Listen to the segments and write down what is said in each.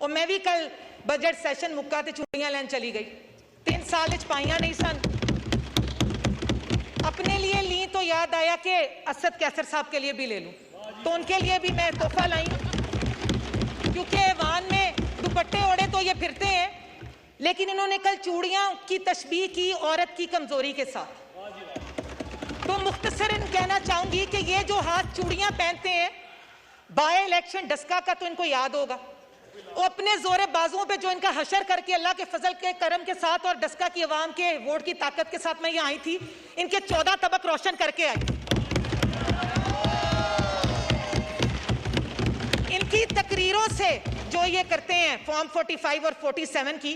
और मैं भी कल बजट सैशन मुक्का ते चूड़ियां लैन चली गई। 3 साल पाइया नहीं सन, अपने लिए ली तो याद आया कि असद कैसर साहब के लिए भी ले लूं, तो उनके लिए भी मैं तोहफा लाई, क्योंकि ऐवान में दुपट्टे ओढ़े तो ये फिरते हैं, लेकिन इन्होंने कल चूड़ियां की तशबीह की औरत की कमजोरी के साथ। तो मुख्तसरन कहना चाहूंगी कि ये जो हाथ चूड़ियां पहनते हैं, बाय इलेक्शन डस्का का तो इनको याद होगा, और अपने जोरे बाजुओं पे जो इनका हशर करके अल्लाह के फजल के करम के साथ और डस्का की अवाम के वोट की ताकत के साथ मैं यहाँ आई थी, इनके 14 तबक रोशन करके आई। इनकी तकरीरों से जो ये करते हैं फॉर्म 45 और 47 की,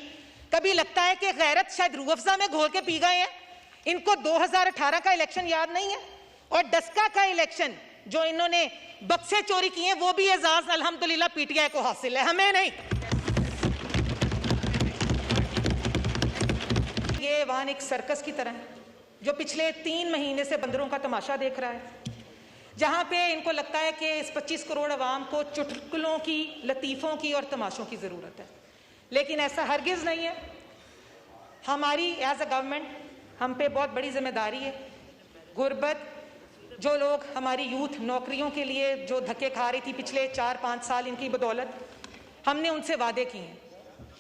कभी लगता है कि गैरत शायद रूह अफ़ज़ा में घोल के पी गए हैं। इनको 2018 का इलेक्शन याद नहीं है, और डस्का का इलेक्शन जो इन्होंने बक्से चोरी किए वो भी एजाज अल्हम्दुलिल्लाह पीटीआई को हासिल है, हमें नहीं। ये वाहन एक सर्कस की तरह है जो पिछले 3 महीने से बंदरों का तमाशा देख रहा है, जहां पे इनको लगता है कि इस 25 करोड़ अवाम को चुटकुलों की, लतीफों की और तमाशों की जरूरत है, लेकिन ऐसा हरगिज नहीं है। हमारी एज अ गवर्नमेंट हम पे बहुत बड़ी जिम्मेदारी है। गुर्बत, जो लोग हमारी यूथ नौकरियों के लिए जो धक्के खा रही थी पिछले 4-5 साल, इनकी बदौलत हमने उनसे वादे किए हैं,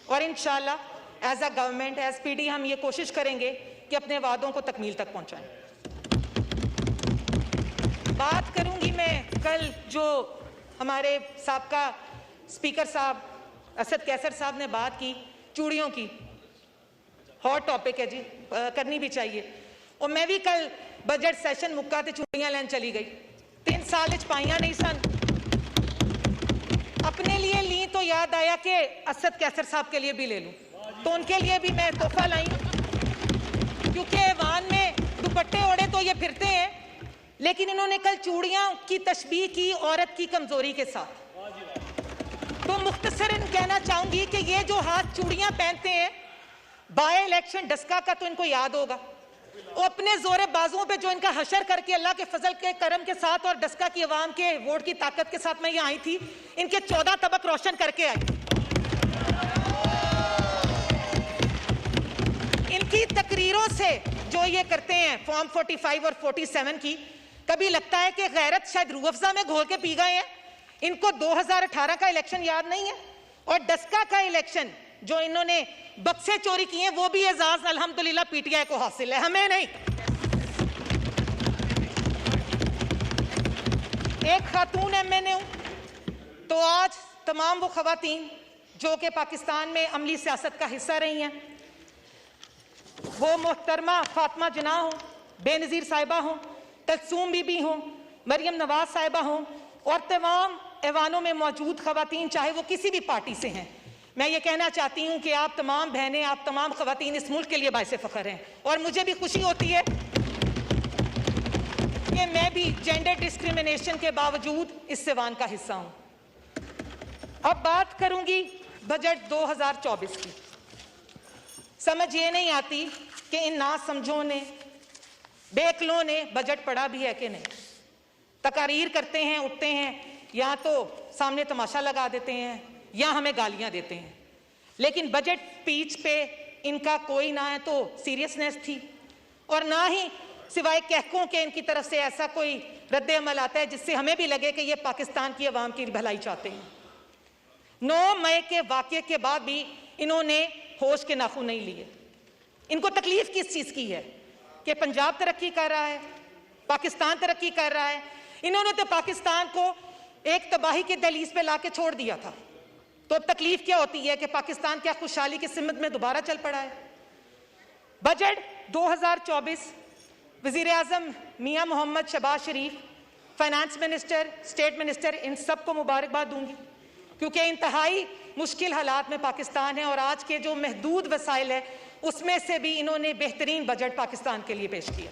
और इंशाल्लाह as a government, as PD हम ये कोशिश करेंगे कि अपने वादों को तकमील तक पहुंचाएं। बात करूंगी मैं कल जो हमारे साबका स्पीकर साहब असद कैसर साहब ने बात की चूड़ियों की, हॉट टॉपिक है जी, करनी भी चाहिए। और मैं भी कल बजट सेशन मुक्का ते चूड़ियां लैन चली गई। 3 साल पाइया नहीं सन, अपने लिए ली तो याद आया कि असद कैसर साहब के लिए भी ले लूं, तो उनके लिए भी मैं तोहफा लाई, क्योंकि ऐवान में दुपट्टे ओढ़े तो ये फिरते हैं, लेकिन इन्होंने कल चूड़ियां की तशबीह की औरत की कमजोरी के साथ। तो मुख्तसरन कहना चाहूंगी कि ये जो हाथ चूड़ियां पहनते हैं, बाय इलेक्शन डस्का का तो इनको याद होगा, और अपने जोरे बाजुओं पे जो इनका हशर करके अल्लाह के फजल के करम के साथ और डस्का की अवाम के वोट की ताकत के साथ मैं यहाँ आई थी, इनके 14 तबक रोशन करके आई। इनकी तकरीरों से जो ये करते हैं फॉर्म 45 और 47 की, कभी लगता है कि गैरत शायद रूह अफ़ज़ा में घोल के पी गए हैं। इनको 2018 का इलेक्शन याद नहीं है, और डस्का का इलेक्शन जो इन्होंने बक्से चोरी किए वो भी एजाज अल्हम्दुलिल्लाह पीटीआई को हासिल है, हमें नहीं। एक खातून एमएनए हूं, तो आज तमाम वो खवातीन जो कि पाकिस्तान में अमली सियासत का हिस्सा रही हैं, वो मोहतरमा फातिमा जिन्ना हो, बेनज़ीर साहिबा हो, तलसूम बीबी हो, मरियम नवाज साहिबा हो, और तमाम ऐवानों में मौजूद खवातीन चाहे वो किसी भी पार्टी से हैं, मैं ये कहना चाहती हूं कि आप तमाम बहनें, आप तमाम खवातीन इस मुल्क के लिए बाइसे फख्र हैं, और मुझे भी खुशी होती है कि मैं भी जेंडर डिस्क्रिमिनेशन के बावजूद इस सिवान का हिस्सा हूं। अब बात करूंगी बजट 2024 की। समझ ये नहीं आती कि इन नासमझों ने, बेअक्लों ने बजट पढ़ा भी है कि नहीं। तकारीर करते हैं, उठते हैं, या तो सामने तमाशा लगा देते हैं या हमें गालियां देते हैं, लेकिन बजट स्पीच पे इनका कोई ना है तो सीरियसनेस थी, और ना ही सिवाय कहकों के इनकी तरफ से ऐसा कोई रद्द अमल आता है जिससे हमें भी लगे कि ये पाकिस्तान की अवाम की भलाई चाहते हैं। 9 मई के वाक़े के बाद भी इन्होंने होश के नाखून नहीं लिए। इनको तकलीफ किस चीज़ की है कि पंजाब तरक्की कर रहा है, पाकिस्तान तरक्की कर रहा है। इन्होंने तो पाकिस्तान को एक तबाही के दहलीज पे लाके छोड़ दिया था, तो अब तकलीफ क्या होती है कि पाकिस्तान क्या खुशहाली की सिमत में दोबारा चल पड़ा है। बजट 2024 वज़ीर आज़म मियां मोहम्मद शहबाज शरीफ, फाइनेंस मिनिस्टर, स्टेट मिनिस्टर, इन सबको मुबारकबाद दूंगी, क्योंकि इंतहाई मुश्किल हालात में पाकिस्तान है, और आज के जो महदूद वसाइल है उसमें से भी इन्होंने बेहतरीन बजट पाकिस्तान के लिए पेश किया।